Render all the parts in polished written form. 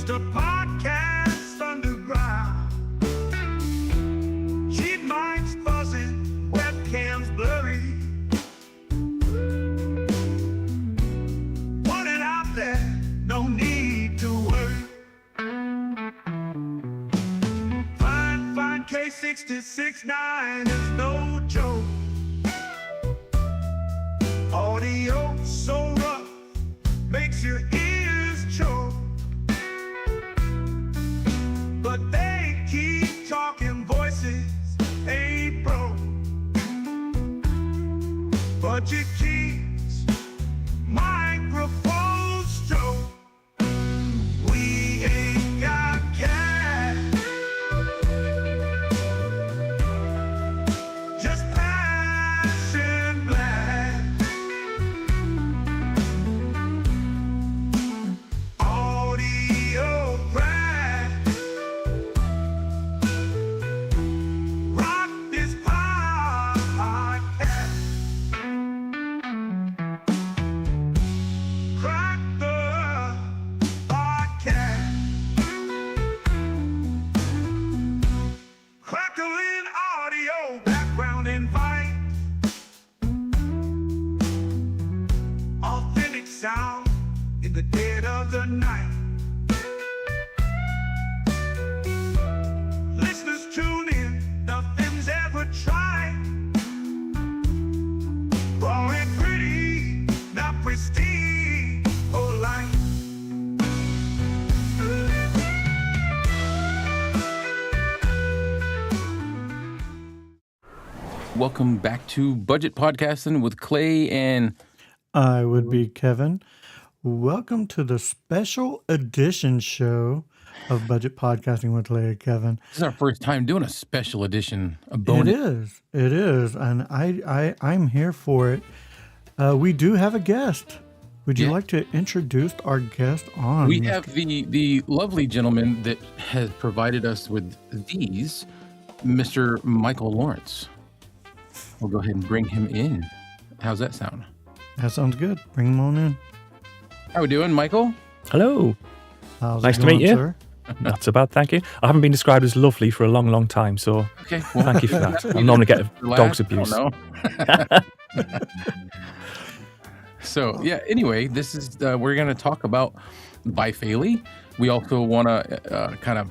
Just a podcast underground. Cheap mics buzzing, webcams blurry. Want it out there, no need to worry. Fine K66.9 is no joke. Audio so rough, makes your ears choke. But they keep talking, voices ain't broke. Budget keeps microphones stroke. We ain't got cash, just passion black. Audio crack. Rock this podcast. Crack the podcast. Crackling audio, background invite. Authentic sound in the dead of the night. Listeners tune in, nothing's ever tried. Raw and pretty, not pristine or light. Welcome back to Budget Podcasting with Clay and I would be Kevin. Welcome to the special edition show of Budget Podcasting with Clay and Kevin. this is our first time doing a special edition, a It bonus. is, and I'm here for it. We do have a guest. Would you Yeah. like to introduce our guest on? We have the lovely gentleman that has provided us with these, Mr. Michael Lawrence. We'll go ahead and bring him in. How's that sound? That sounds good. Bring him on in. How we doing, Michael? Hello. How's Nice it to going, meet you. sir? Not so bad, thank you. I haven't been described as lovely for a long, long time, so Okay. Well, thank you for that. I normally get dog's abuse. I don't know. So yeah. Anyway, this is we're going to talk about Bai Fei Li. We also want to kind of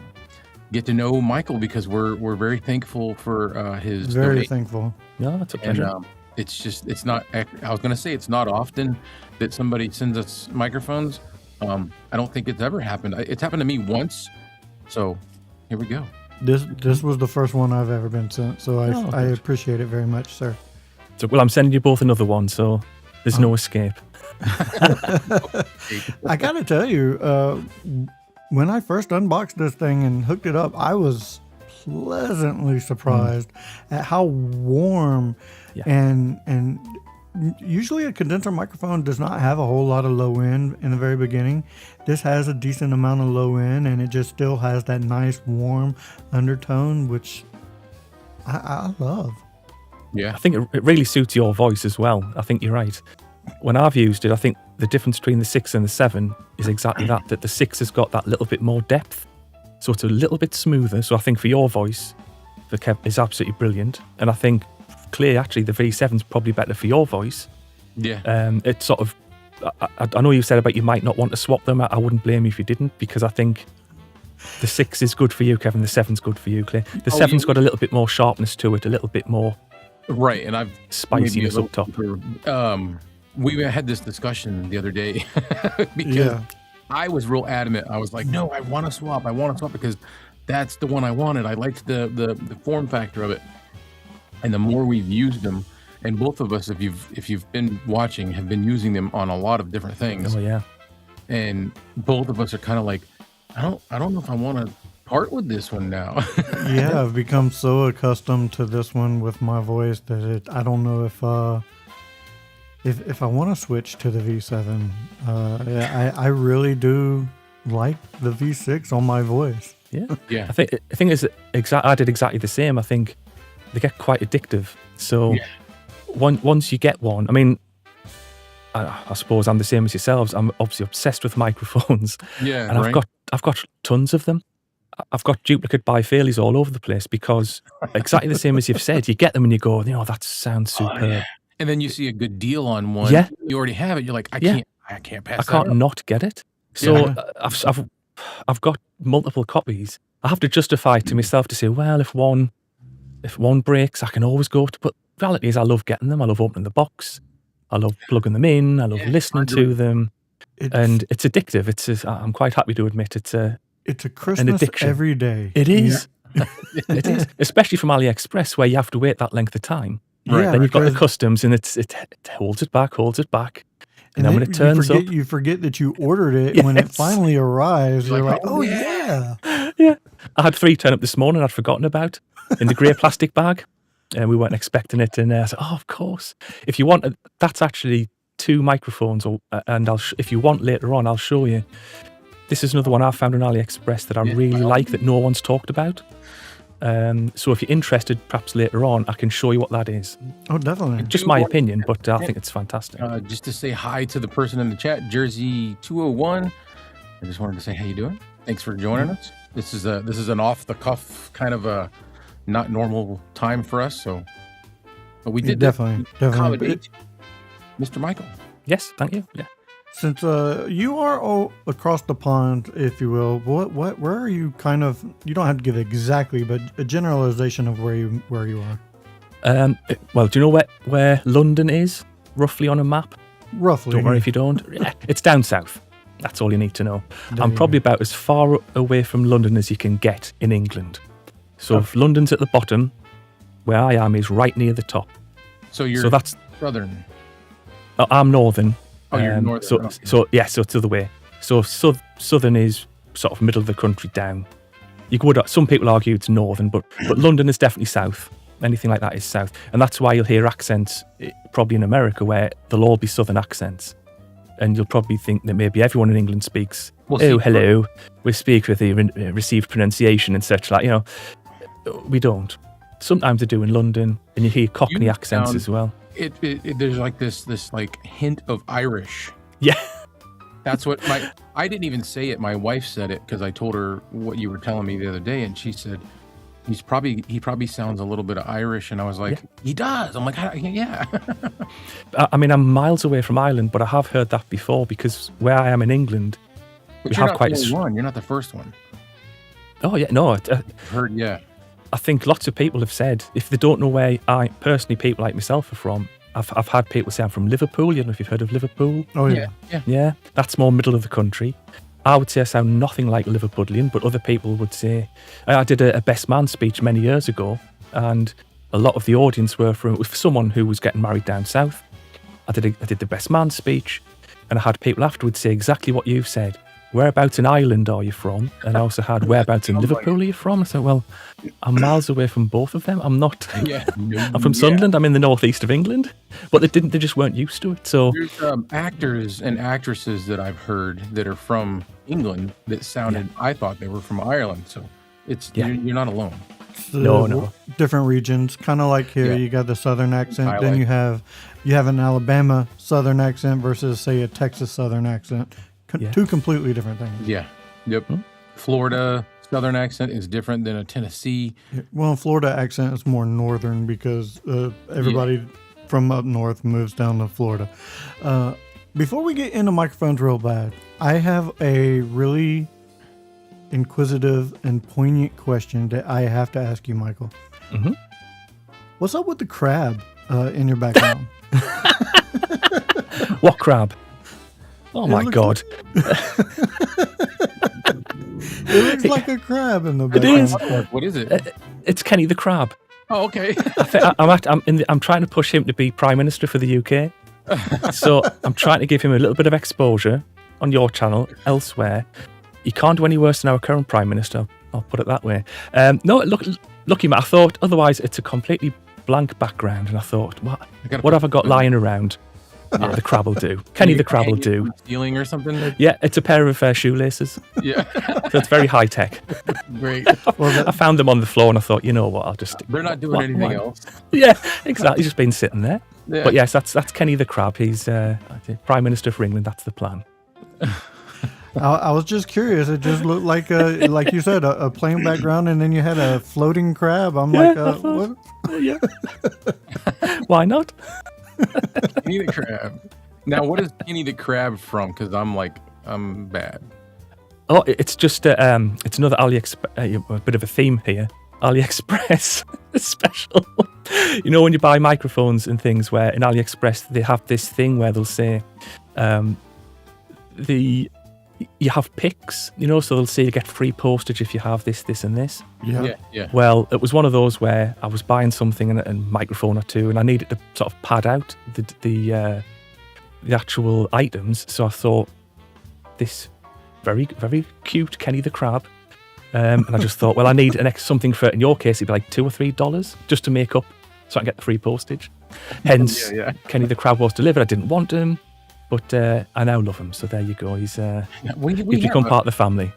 get to know Michael because we're very thankful for his Very donation. thankful. No, that's a And pleasure. it's not, I was going to say it's not often that somebody sends us microphones. I don't think it's ever happened. It's happened to me once. So here we go. This was the first one I've ever been sent, so I good. appreciate it very much, sir. So, well, I'm sending you both another one, so there's no escape. I gotta tell you, when I first unboxed this thing and hooked it up, I was pleasantly surprised at how warm Yeah. and usually a condenser microphone does not have a whole lot of low end in the very beginning. This has a decent amount of low end, and it just still has that nice warm undertone, which I love. Yeah. I think it really suits your voice as well. I think you're right. When I've used it, I think the difference between the 6 and the 7 is exactly that the 6 has got that little bit more depth, so it's a little bit smoother. So I think for your voice, the Kev is absolutely brilliant. And I think, Clay, actually, the V7 is probably better for your voice. Yeah. It's sort of, I know you said about you might not want to swap them. I wouldn't blame you if you didn't, because I think the 6 is good for you, Kevin. The 7's good for you, Clay. The 7's got a little bit more sharpness to it, a little bit more Right. And I've spiciness maybe a up top. little deeper. We had this discussion the other day because Yeah. I was real adamant. I was like, no, I want to swap because that's the one I wanted. I liked the form factor of it. And the more we've used them, and both of us, if you've been watching, have been using them on a lot of different things. Oh, yeah. And both of us are kind of like, I don't know if I want to part with this one now. Yeah, I've become so accustomed to this one with my voice that I don't know if I want to switch to the V7. I really do like the V6 on my voice. Yeah. Yeah. I think is I did exactly the same. I think they get quite addictive. So Yeah. once you get one, I mean, I suppose I'm the same as yourselves. I'm obviously obsessed with microphones. Yeah. And right? I've got tons of them. I've got duplicate Bai Fei Lis all over the place because exactly the same as you've said, you get them and you go, that sounds superb. And then you see a good deal on one. Yeah. You already have it. You're like, I can't pass I can't that up. not get it. So I've got multiple copies. I have to justify it to myself to say, well, if one breaks, I can always go to. But the reality is, I love getting them. I love opening the box. I love plugging them in. I love listening to them, and it's addictive. I'm quite happy to admit it's a Christmas an addiction every day. It is. It is, especially from AliExpress, where you have to wait that length of time. Right. Then you've got the customs, and it holds it back, and then when it turns up, you forget that you ordered it. And when it finally arrives, you're like, oh yeah. Yeah. I had 3 turn up this morning I'd forgotten about in the grey plastic bag. And we weren't expecting it. And I said, oh, of course. If you want, that's actually 2 microphones. And if you want later on, I'll show you. This is another one I found on AliExpress that I really like that no one's talked about. So if you're interested, perhaps later on, I can show you what that is. Oh, definitely. Just my opinion, but I think it's fantastic. Just to say hi to the person in the chat, Jersey 201. I just wanted to say, how you doing? Thanks for joining us. This is an off the cuff kind of a not normal time for us. But we did definitely accommodate Mr. Michael. Yes, thank you. Yeah. Since you are across the pond, if you will, where are you kind of? You don't have to give exactly, but a generalization of where you are. Well, do you know where London is roughly on a map? Roughly. Don't worry if you don't. Yeah, it's down south. That's all you need to know. I'm probably about as far away from London as you can get in England. So if London's at the bottom, where I am is right near the top. So that's southern. I'm northern. Oh, you're northern. So it's the other way. So southern is sort of middle of the country down. Some people argue it's northern, but London is definitely south. Anything like that is south. And that's why you'll hear accents probably in America where they'll all be southern accents. And you'll probably think that maybe everyone in England speaks, hello, we speak with the received pronunciation and such like, we don't. Sometimes they do in London, and you hear Cockney accents as well. There's like this like hint of Irish. Yeah. That's what I didn't even say it. My wife said it because I told her what you were telling me the other day, and she said, he probably sounds a little bit of Irish, and I was like, he does. I'm like, yeah. I mean, I'm miles away from Ireland, but I have heard that before because where I am in England, but you're not the only one. You're not the first one. Oh yeah, no. I've heard, yeah. I think lots of people have said if they don't know where people like myself are from. I've had people say I'm from Liverpool. You know if you've heard of Liverpool. Oh yeah. Yeah. That's more middle of the country. I would say I sound nothing like Liverpudlian, but other people would say... I did a best man speech many years ago, and a lot of the audience were for someone who was getting married down south. I did the best man speech, and I had people afterwards say exactly what you've said. Whereabouts in Ireland are you from? And I also had, whereabouts in Liverpool are you from? I said, well, I'm miles away from both of them. I'm not. I'm from Sunderland. I'm in the northeast of England. But they just weren't used to it. So there's actors and actresses that I've heard that are from England that sounded, I thought they were from Ireland. So you're not alone. No. Different regions, kind of like here, you got the southern accent. Then you have an Alabama southern accent versus, say, a Texas southern accent. 2 completely different things. Yeah. Yep. Florida southern accent is different than a Tennessee. Well, Florida accent is more northern because everybody from up north moves down to Florida. Before we get into microphones real bad, I have a really inquisitive and poignant question that I have to ask you, Michael. Mm-hmm. What's up with the crab in your background? What crab? Oh my God. It looks like a crab in the background. It is. What is it? It's Kenny the Crab. Oh, okay. I'm trying to push him to be Prime Minister for the UK. So I'm trying to give him a little bit of exposure on your channel elsewhere. He can't do any worse than our current Prime Minister. I'll put it that way. No, lucky man. I thought otherwise it's a completely blank background, and I thought, what have I got lying around? The crab will do. Kenny the Crab will do. Stealing or something? Yeah, it's a pair of shoelaces. Yeah. So it's very high tech. Great. I found them on the floor and I thought, you know what, I'll just... They're not doing anything else. Yeah, exactly. He's just been sitting there. Yeah. But yes, that's Kenny the Crab. He's Prime Minister for England. That's the plan. I was just curious. It just looked like like you said, a plain background, and then you had a floating crab. I'm like, what? Yeah. Why not? Kenny the Crab. Now, what is Kenny the Crab from? Because I'm bad. Oh, it's just it's another AliExpress, a bit of a theme here. AliExpress special. You know when you buy microphones and things, where in AliExpress they have this thing where they'll say, you have picks, so they'll say you get free postage if you have this, this, and this. Yeah. Well, it was one of those where I was buying something and a microphone or two, and I needed to sort of pad out the actual items. So I thought, this very, very cute Kenny the Crab. And I just thought, well, I need something for, in your case, it'd be like $2 or $3 just to make up so I can get the free postage. Hence, Kenny the Crab was delivered. I didn't want him, but I now love him. So there you go. He's become part of the family.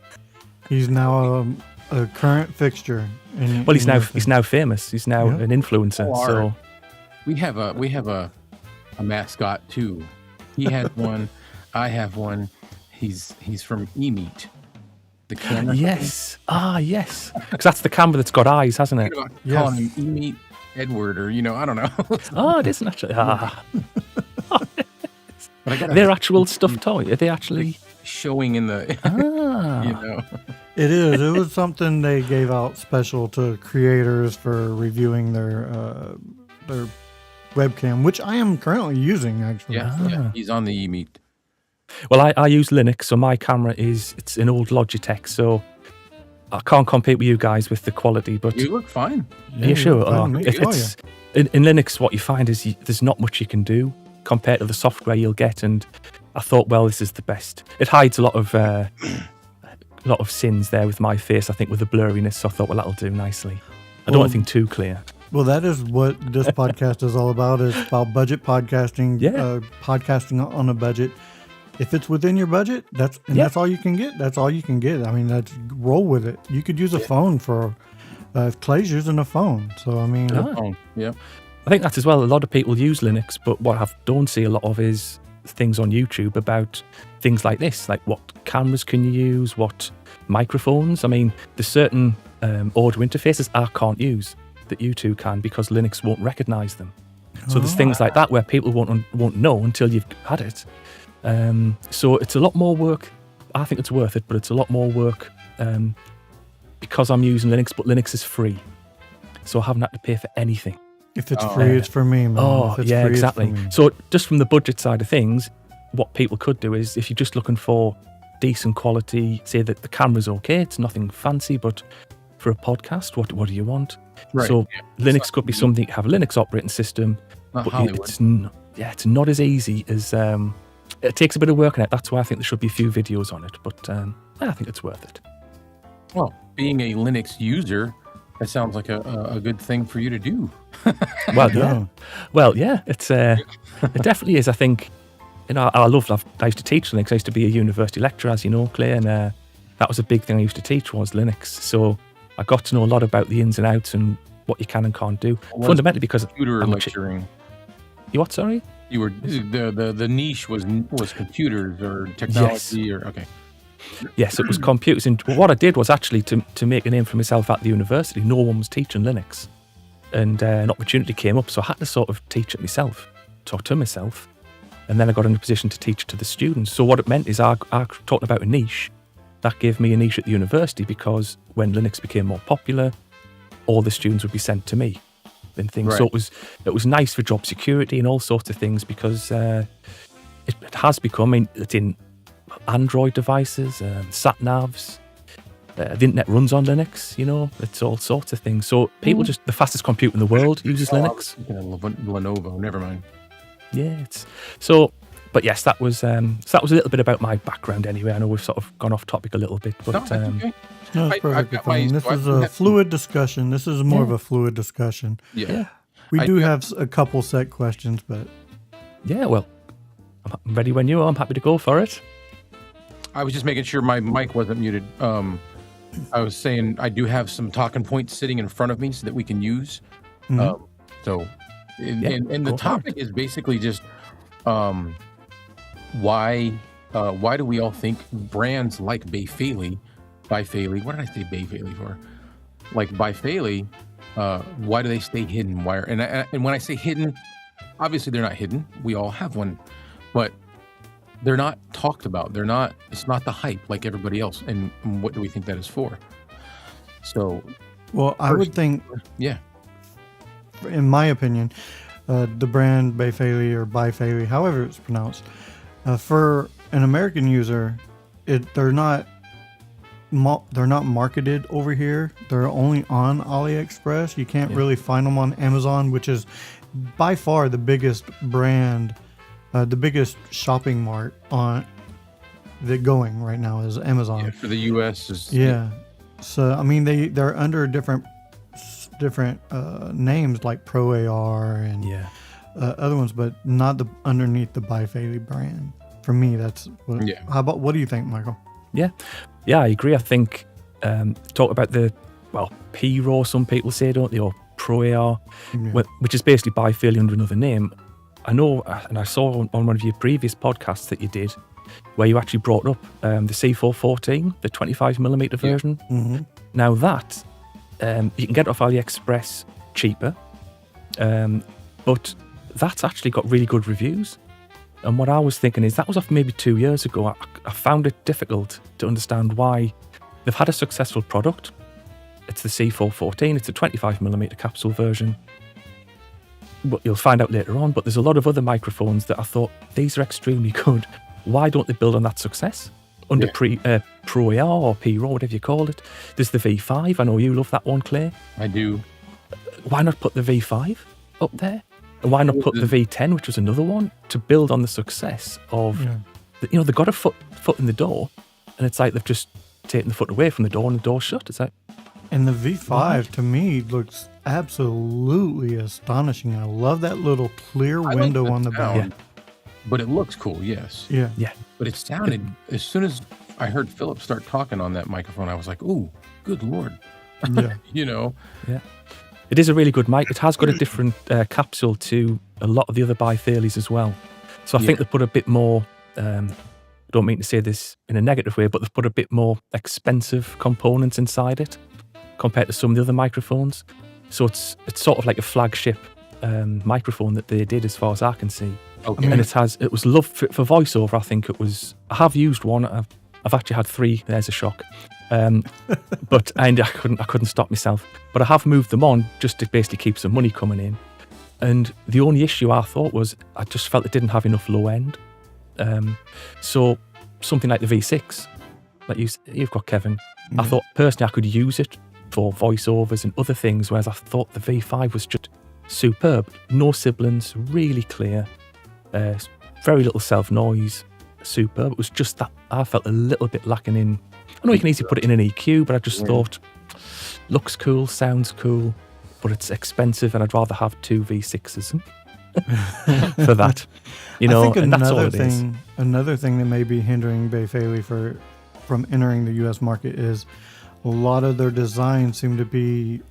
He's now a current fixture. Well, he's now famous. He's now an influencer. So we have a mascot too. He has one. I have one. He's from eMeat. The camera. Yes. Yes. Because that's the camera that's got eyes, hasn't it? Calling him eMeat Edward, or I don't know. Oh, it isn't actually. But they're actual stuffed toy. Are they actually showing in the? It is. It was something they gave out special to creators for reviewing their webcam, which I am currently using actually. Yeah. He's on the eMeat. Well, I use Linux, so my camera it's an old Logitech, so I can't compete with you guys with the quality. But you look fine. Are you sure? It's in Linux, what you find is there's not much you can do compared to the software you'll get. And I thought, well, this is the best. It hides a lot of sins there with my face, I think, with the blurriness. So I thought, well, that'll do nicely. I don't want anything too clear. Well, that is what this podcast is all about. It's about budget podcasting, podcasting on a budget. If it's within your budget, that's all you can get. That's all you can get. I mean, roll with it. You could use a phone for Clay's using a phone. So, I mean. I think that's as well. A lot of people use Linux, but what I don't see a lot of is things on YouTube about things like this, like what cameras can you use, what microphones. I mean, there's certain audio interfaces I can't use that you two can because Linux won't recognize them. So there's things like that where people won't know until you've had it. So it's a lot more work. I think it's worth it, but it's a lot more work because I'm using Linux, but Linux is free. So I haven't had to pay for anything. If it's free, it's for me, man. Oh, yeah, exactly. So just from the budget side of things, what people could do is if you're just looking for decent quality, say that the camera's okay, it's nothing fancy, but for a podcast, what do you want? Right. So Linux could be something, have a Linux operating system, but it's not as easy as... it takes a bit of work on it. That's why I think there should be a few videos on it, but I think it's worth it. Well, being a Linux user, that sounds like a good thing for you to do. Well, yeah, it's it definitely is. I think, I used to teach Linux. I used to be a university lecturer, as you know, Clay, and that was a big thing I used to teach was Linux. So I got to know a lot about the ins and outs and what you can and can't do. Fundamentally, because computer lecturing. You what? Sorry. You were the niche was computers or technology or okay. Yes, it was computers. And what I did was actually to make a name for myself at the university. No one was teaching Linux, and an opportunity came up, so I had to sort of teach it myself, talk to myself, and then I got in a position to teach to the students. So what it meant is I talked about a niche. That gave me a niche at the university because when Linux became more popular, all the students would be sent to me. And things. Right. So it was nice for job security and all sorts of things because it has become. I mean, it's in Android devices, sat navs. The internet runs on Linux. It's all sorts of things. So people the fastest computer in the world uses Linux. Lenovo. Never mind. Yeah. But yes, that was a little bit about my background. Anyway, I know we've sort of gone off topic a little bit, but. No, it's perfectly fine. This is a fluid discussion. This is more of a fluid discussion. Yeah. We do have a couple set questions, but... Yeah, well, I'm ready when you are. I'm happy to go for it. I was just making sure my mic wasn't muted. I was saying I do have some talking points sitting in front of me so that we can use. And the topic is basically just why why do we all think brands like Bai Fei Li, what did I say Bai Fei Li for? Like Bai Fei Li, why do they stay hidden? And when I say hidden, obviously they're not hidden. We all have one, but they're not talked about. It's not the hype like everybody else. And what do we think that is for? So, Well, I would think, yeah, in my opinion, the brand Bai Fei Li or Bai Fei Li, however it's pronounced, for an American user, they're not marketed over here. They're only on AliExpress. You can't really find them on Amazon, which is by far the biggest brand, the biggest shopping mart on that going right now is Amazon. yeah, for the U.S. is Yeah. So I mean they're under different names like Pro AR and other ones, but not underneath the Bai Fei Li brand. For me, that's what. Yeah. What do you think, Michael? Yeah, I agree. I think talk about the P-RAW, some people say, don't they, or Pro AR, which is basically Bai Fei Li under another name. I know, and I saw on one of your previous podcasts that you did, where you actually brought up the C414, the 25mm version. Mm-hmm. Now that you can get it off AliExpress cheaper, but that's actually got really good reviews. And what I was thinking is that was off maybe 2 years ago. I found it difficult to understand why they've had a successful product. It's the C414, it's a 25mm capsule version. But you'll find out later on, but there's a lot of other microphones that I thought, these are extremely good. Why don't they build on that success? Under Pro AR or P-RAW, whatever you call it. There's the V5, I know you love that one, Clay. I do. Why not put the V5 up there? And why not put the V10, which was another one, to build on the success of, they've got a foot in the door, and it's like they've just taken the foot away from the door and the door's shut. It's like, and the V5 to me looks absolutely astonishing. I love that little clear window on the back. Yeah. But it looks cool, yes. Yeah. But it sounded, as soon as I heard Philip start talking on that microphone, I was like, ooh, good Lord. Yeah. Yeah. It is a really good mic. It has got a different capsule to a lot of the other Bai Fei Lis as well. So I think they put a bit more, I don't mean to say this in a negative way, but they've put a bit more expensive components inside it compared to some of the other microphones. So it's sort of like a flagship microphone that they did, as far as I can see. Okay. And it was loved for voiceover. I think it was. I have used one. I've actually had 3. There's a shock. But I couldn't stop myself. But I have moved them on just to basically keep some money coming in. And the only issue I thought was I just felt it didn't have enough low end. So something like the V6 that you've got, Kevin. I thought personally I could use it for voiceovers and other things, whereas I thought the V5 was just superb. No sibilance, really clear, very little self noise, superb. It was just that I felt a little bit lacking in. I know you can easily put it in an EQ, but I just thought looks cool, sounds cool, but it's expensive, and I'd rather have 2 V6s for that. I think and that's all it is. Another thing that may be hindering Bai Fei Li from entering the U.S. market is a lot of their designs seem to be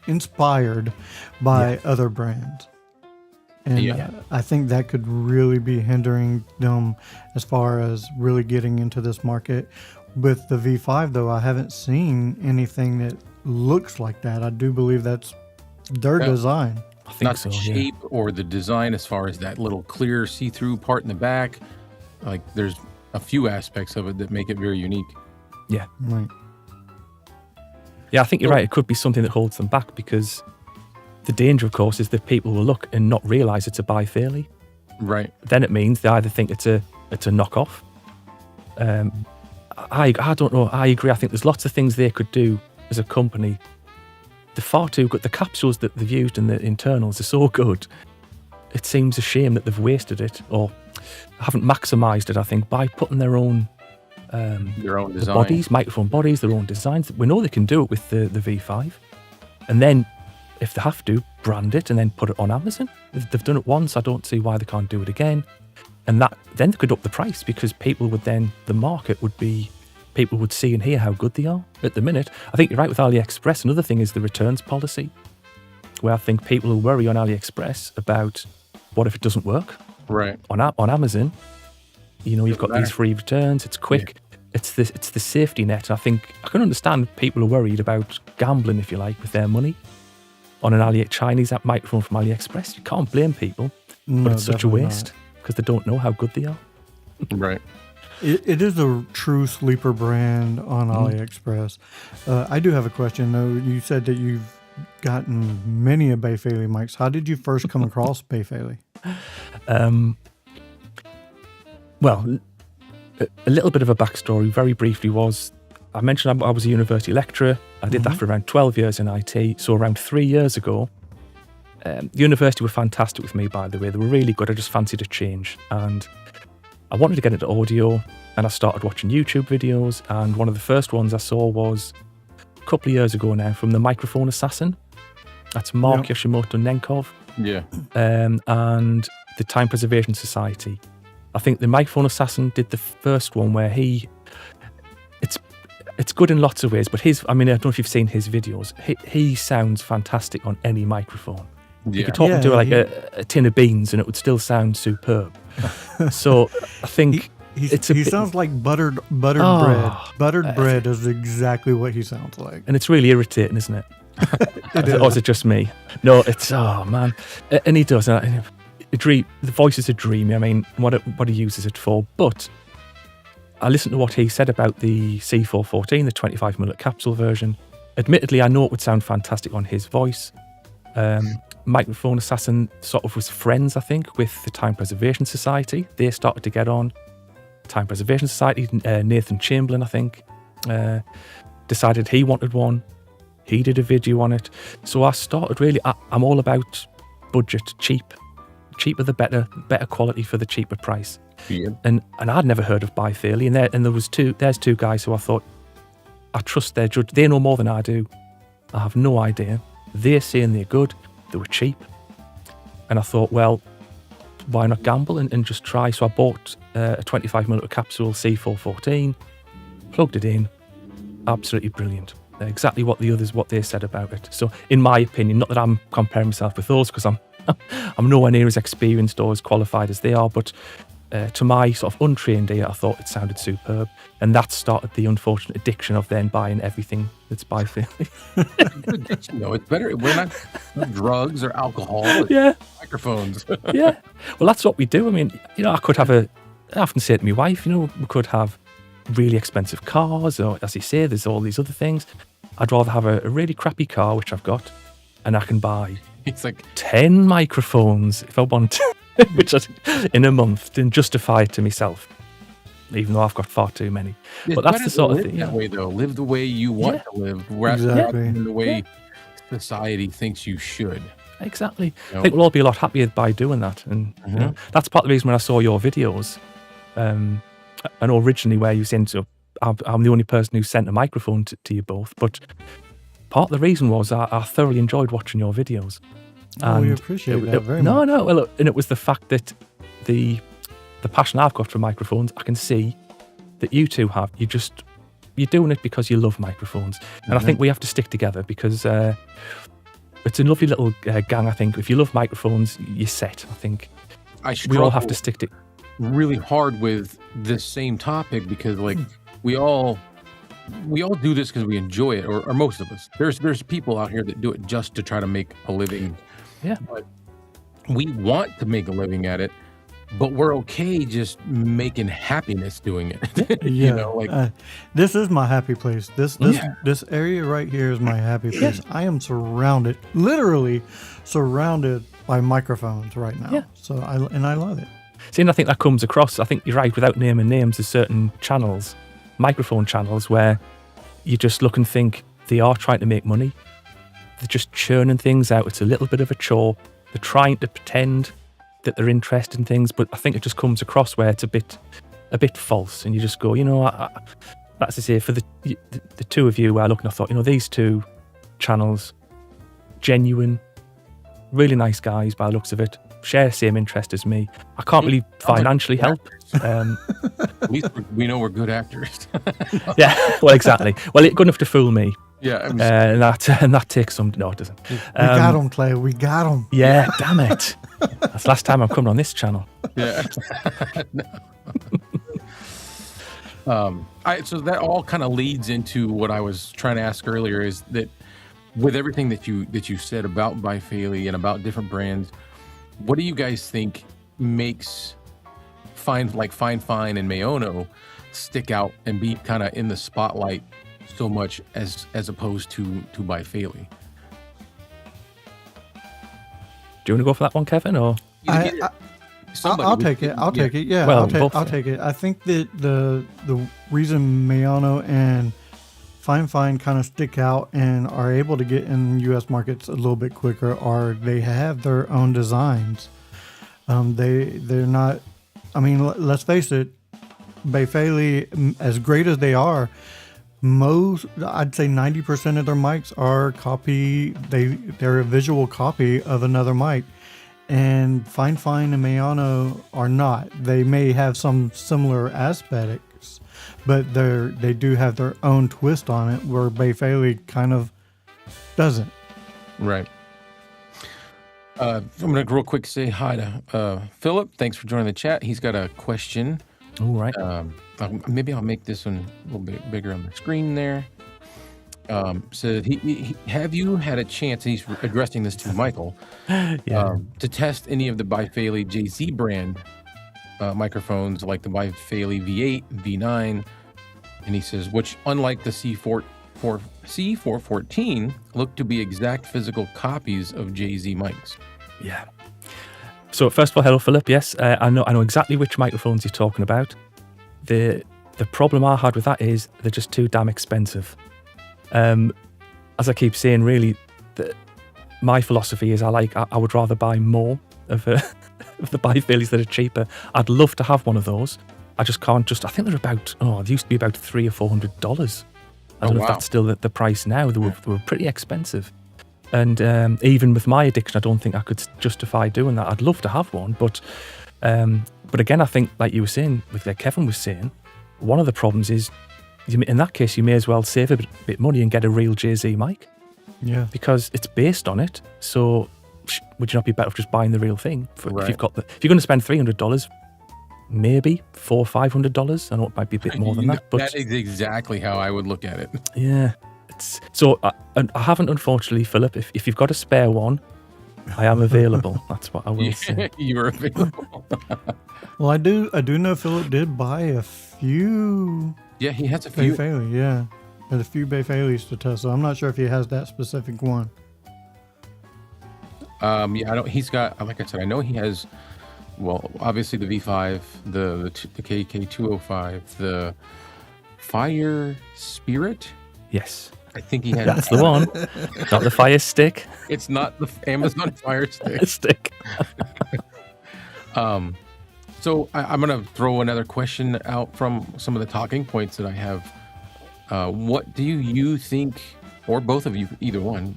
inspired by other brands. And I think that could really be hindering them as far as really getting into this market. With the V5, though, I haven't seen anything that looks like that. I do believe that's their design. I think Not so, the shape or the design as far as that little clear see-through part in the back. Like, there's a few aspects of it that make it very unique. Yeah. Right. Yeah, I think you're right. It could be something that holds them back, because the danger, of course, is that people will look and not realise it's a Bai Fei Li. Right. Then it means they either think it's a knockoff. I don't know. I agree. I think there's lots of things they could do as a company. They're far too good. The capsules that they've used in the internals are so good. It seems a shame that they've wasted it or haven't maximised it, I think, by putting their own design. Bodies, microphone bodies, their own designs. We know they can do it with the V5. And then, if they have to, brand it and then put it on Amazon. If they've done it once, I don't see why they can't do it again. And then they could up the price, because people would then, the market would be, people would see and hear how good they are. At the minute, I think you're right with AliExpress. Another thing is the returns policy, where I think people will worry on AliExpress about what if it doesn't work. Right. On Amazon, You've got these free returns. It's quick. It's the safety net. I think I can understand people are worried about gambling, if you like, with their money on an Chinese microphone from AliExpress. You can't blame people, but it's such a waste because they don't know how good they are. Right. It is a true sleeper brand on AliExpress. I do have a question though. You said that you've gotten many of Bai Fei Li mics. How did you first come across Bai Fei Li? Well, a little bit of a backstory, very briefly, was I mentioned I was a university lecturer. I did that for around 12 years in IT. So around 3 years ago, the university were fantastic with me, by the way. They were really good. I just fancied a change. And I wanted to get into audio, and I started watching YouTube videos. And one of the first ones I saw was a couple of years ago now from the Microphone Assassin. That's Mark Yoshimoto Nenkov. Yeah. And the Time Preservation Society. I think the Microphone Assassin did the first one where it's good in lots of ways, but I don't know if you've seen his videos. He sounds fantastic on any microphone. Yeah. You could talk into a tin of beans and it would still sound superb. So I think he sounds like buttered bread. Buttered bread is exactly what he sounds like. And it's really irritating, isn't it? Or is it just me? No, it's, oh man. And he does. The voice is a dreamy. I mean, what he uses it for. But I listened to what he said about the C414, the 25mm capsule version. Admittedly, I know it would sound fantastic on his voice. Microphone Assassin sort of was friends, I think, with the Time Preservation Society. They started to get on. Time Preservation Society, Nathan Chamberlain, I think, decided he wanted one. He did a video on it. So I started really, I'm all about budget, cheap. Cheaper the better quality for the cheaper price. Yeah. And I'd never heard of Bai Fei Li, and there's two guys who I thought, I trust their judge. They know more than I do. I have no idea. They're saying they're good. They were cheap. And I thought, well, why not gamble and just try? So I bought a 25mm capsule C414, plugged it in. Absolutely brilliant. Exactly what they said about it. So in my opinion, not that I'm comparing myself with those, because I'm nowhere near as experienced or as qualified as they are, but to my sort of untrained ear, I thought it sounded superb. And that started the unfortunate addiction of then buying everything that's Bai Fei Li. Addiction, though. It's better. We're not drugs or alcohol. Yeah. Microphones. Yeah. Well, that's what we do. I mean, I often say to my wife, we could have really expensive cars, or as you say, there's all these other things. I'd rather have a really crappy car, which I've got, and I can buy It's like 10 microphones if I want, which in a month, to justify it to myself, even though I've got far too many. it's But that's better the sort to of live thing. that way, though. Live the way you want to live, rather Exactly. than the way society thinks you should. Exactly. Yep. I think we'll all be a lot happier by doing that. And that's part of the reason when I saw your videos, I know originally where you sent to, I'm the only person who sent a microphone to you both, but part of the reason was I thoroughly enjoyed watching your videos. Oh, we And appreciate that very much. No, well, and it was the fact that the passion I've got for microphones, I can see that you two have. You're doing it because you love microphones. And I think we have to stick together because it's a lovely little gang, I think. If you love microphones, you're set, I think. We all have to stick to really hard with this same topic because we all do this because we enjoy it, or most of us. There's people out here that do it just to try to make a living. Yeah. But we want to make a living at it, but we're okay just making happiness doing it. Yeah. This is my happy place. This area right here is my happy place. I am literally surrounded by microphones right now. Yeah. So I love it. See, and I think that comes across. I think you're right, without naming names, there's certain channels, microphone channels, where you just look and think they are trying to make money. They're just churning things out. It's a little bit of a chore. They're trying to pretend that they're interested in things, but I think it just comes across where it's a bit false, and you just go, that's to say, for the two of you where I look and I thought, these two channels, genuine, really nice guys by the looks of it, share the same interest as me. I can't really financially help. At least we know we're good actors. Yeah, well, exactly. Well, it's good enough to fool me. Yeah, And that takes some. No, it doesn't. We got him, Clay. We got him. Yeah, damn it. That's the last time I'm coming on this channel. yeah. So that all kind of leads into what I was trying to ask earlier, is that with everything that you said about Bai Fei Li and about different brands, what do you guys think makes Fifine and Maono stick out and be kind of in the spotlight so much as opposed to Bai Fei Li? Do you want to go for that one, Kevin, or? I'll take it. I'll take it. Yeah, Well, I'll take it. I think that the reason Maono and Fifine kind of stick out and are able to get in U.S. markets a little bit quicker are they have their own designs. They're not. I mean, let's face it. Bai Fei Li, as great as they are, I'd say 90% of their mics are copy. They're a visual copy of another mic, and Fifine and Maono are not. They may have some similar aesthetics, but they do have their own twist on it, where Bai Fei Li kind of doesn't. Right. I'm going to real quick say hi to Philip. Thanks for joining the chat. He's got a question. All right. Maybe I'll make this one a little bit bigger on the screen there. So have you had a chance, and he's addressing this to Michael, to test any of the Bai Fei Li JZ brand microphones, like the Bai Fei Li V8, V9, and he says, which, unlike the C414, look to be exact physical copies of JZ mics. Yeah. So first of all, hello, Philip. Yes, I know exactly which microphones you're talking about. The problem I had with that is they're just too damn expensive. As I keep saying, really, my philosophy is I would rather buy more of the Bai Fei Lis that are cheaper. I'd love to have one of those. I just can't. I think they're about. It used to be about $300 or $400. I don't know if that's still the price now. They were pretty expensive. And even with my addiction, I don't think I could justify doing that. I'd love to have one, but again, I think, like you were saying, like Kevin was saying, one of the problems is, in that case, you may as well save a bit money and get a real JZ mic. Yeah. Because it's based on it. So would you not be better off just buying the real thing? Right. If you're going to spend $300, maybe $400 or $500. I know it might be a bit more than that, but that is exactly how I would look at it. Yeah. So I haven't, unfortunately, Philip. If you've got a spare one, I am available. That's what I will say. You're available. Well, I do know Philip did buy a few. Yeah, he has a Bai few. Fei Li, yeah. There's a few Bai Fei Lis to test, so I'm not sure if he has that specific one. Yeah, I don't. He's got, like I said, I know he has. Well, obviously the V5, the KK205, the Fire Spirit. Yes. I think he has. That's the one. Not the Fire Stick. It's not the Amazon Fire Stick. Stick. So I'm going to throw another question out from some of the talking points that I have. What do you think, or both of you, either one,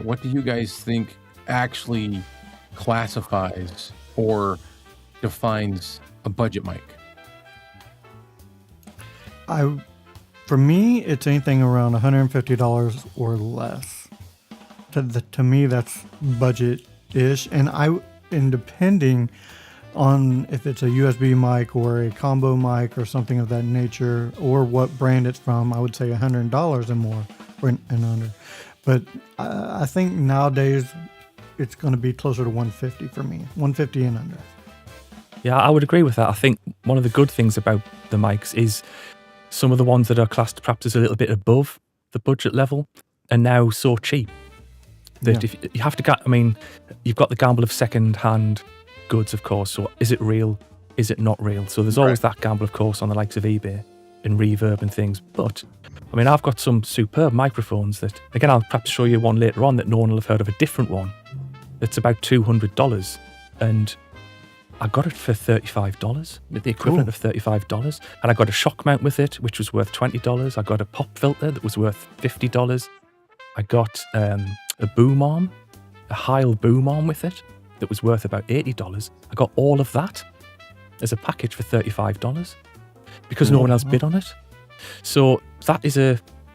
what do you guys think actually classifies or defines a budget mic? For me, it's anything around $150 or less. To me, that's budget-ish, and depending on if it's a USB mic or a combo mic or something of that nature, or what brand it's from, I would say $100 and more, and under. But I think nowadays it's going to be closer to $150 for me, $150 and under. Yeah, I would agree with that. I think one of the good things about the mics is some of the ones that are classed perhaps as a little bit above the budget level are now so cheap that if you have to get, you've got the gamble of second-hand goods, of course. So is it real? Is it not real? So there's always that gamble, of course, on the likes of eBay and Reverb and things. But I've got some superb microphones that, again, I'll perhaps show you one later on that no one will have heard of, a different one that's about $200, and I got it for $35, the equivalent of $35. And I got a shock mount with it, which was worth $20. I got a pop filter that was worth $50. I got a boom arm, a Heil boom arm with it that was worth about $80. I got all of that as a package for $35 because no one else bid on it. So that is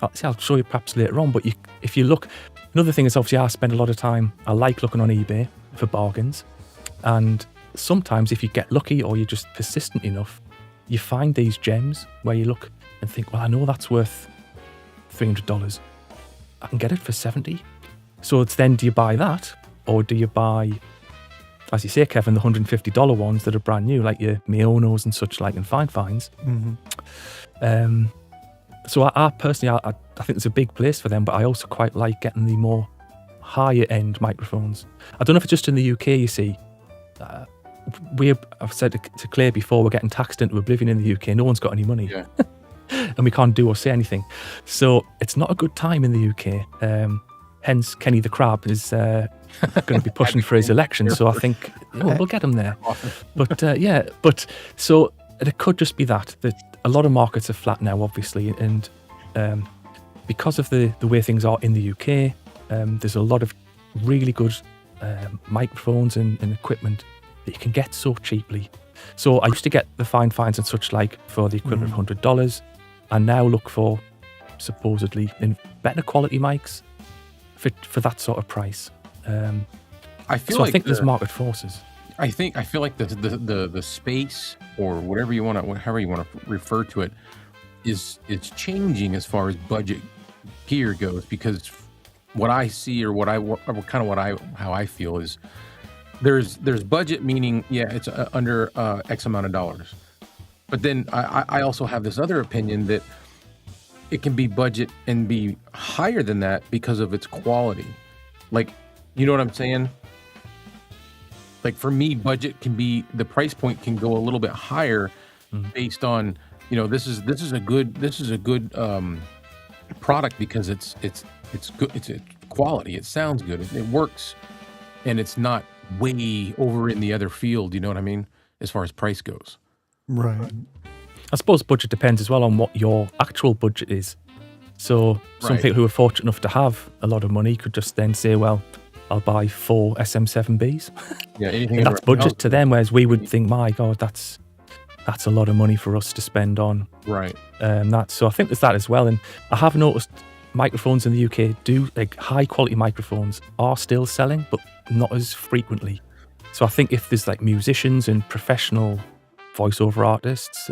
I'll show you perhaps later on, but if you look, another thing is obviously I spend a lot of time, I like looking on eBay for bargains, and sometimes if you get lucky or you're just persistent enough, you find these gems where you look and think, well, I know that's worth $300. I can get it for 70. So it's then, do you buy that, or do you buy, as you say, Kevin, the $150 ones that are brand new, like your Maonos and such like, and Fifines? So I personally, I think there's a big place for them, but I also quite like getting the more higher end microphones. I don't know if it's just in the UK, you see. I've said to Claire before, we're getting taxed into oblivion in the UK. No one's got any money. Yeah. And we can't do or say anything. So it's not a good time in the UK. Hence, Kenny the Crab is going to be pushing for his election. So I think we'll get him there. But so it could just be that a lot of markets are flat now, obviously. And because of the way things are in the UK, there's a lot of really good microphones and equipment that you can get so cheaply. So I used to get the Fifines and such like for the equivalent of $100, and now look for supposedly in better quality mics for that sort of price. I think there's market forces. I feel like the space, or whatever you want to, however you want to refer to it, it's changing as far as budget gear goes, because what I see, or how I feel is there's budget, meaning it's under X amount of dollars, but then I also have this other opinion that it can be budget and be higher than that because of its quality. Like, you know what I'm saying? Like, for me, budget can be, the price point can go a little bit higher based on, this is a good product because it's good, it's quality, it sounds good, it works, and it's not way over in the other field. You know what I mean? As far as price goes. Right. I suppose budget depends as well on what your actual budget is. So some people who are fortunate enough to have a lot of money could just then say, well, I'll buy 4 SM7Bs. Yeah, anything that's budget to them, whereas we would think, my God, that's a lot of money for us to spend on. Right. So I think there's that as well. And I have noticed microphones in the UK like high quality microphones are still selling, but not as frequently. So I think if there's like musicians and professional voiceover artists,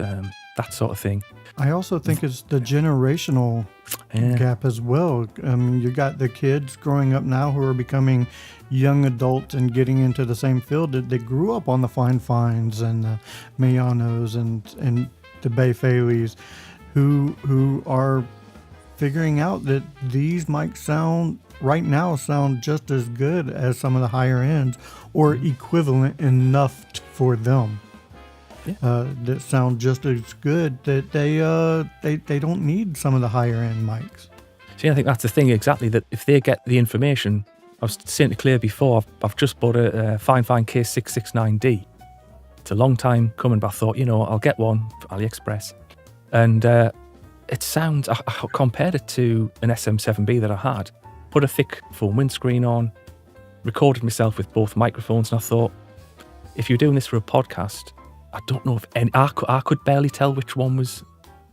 that sort of thing. I also think it's the generational gap as well. You got the kids growing up now who are becoming young adults and getting into the same field. They grew up on the Fifines and the Maonos and the Bai Fei Lis, who are figuring out that these mics sound just as good as some of the higher ends, or equivalent enough for them. That sound just as good, that they don't need some of the higher end mics. See, I think that's the thing exactly, that if they get the information, I was saying to Claire before, I've just bought a Fifine K669D. It's a long time coming, but I thought, I'll get one for AliExpress. And it sounds, I compared it to an SM7B that I had, put a thick full windscreen on, recorded myself with both microphones, and I thought, if you're doing this for a podcast, I don't know if I could barely tell which one was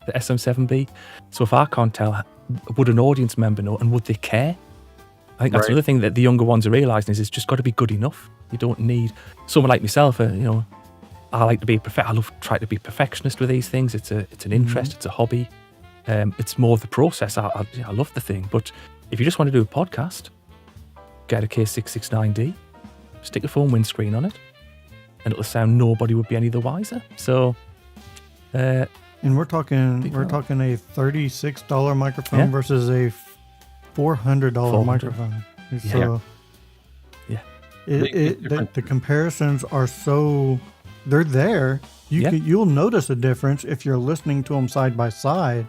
the SM7B. So if I can't tell, would an audience member know, and would they care? I think that's another thing that the younger ones are realising is it's just got to be good enough. You don't need someone like myself. I like to be I love trying to be perfectionist with these things. It's an interest. It's a hobby. It's more the process. I love the thing. But if you just want to do a podcast, get a K669D, stick a phone windscreen on it, and it'll sound nobody would be any the wiser. So, and we're talking a $36 microphone versus a $400 microphone. So, the comparisons are so, they're there. You'll notice a difference if you're listening to them side by side.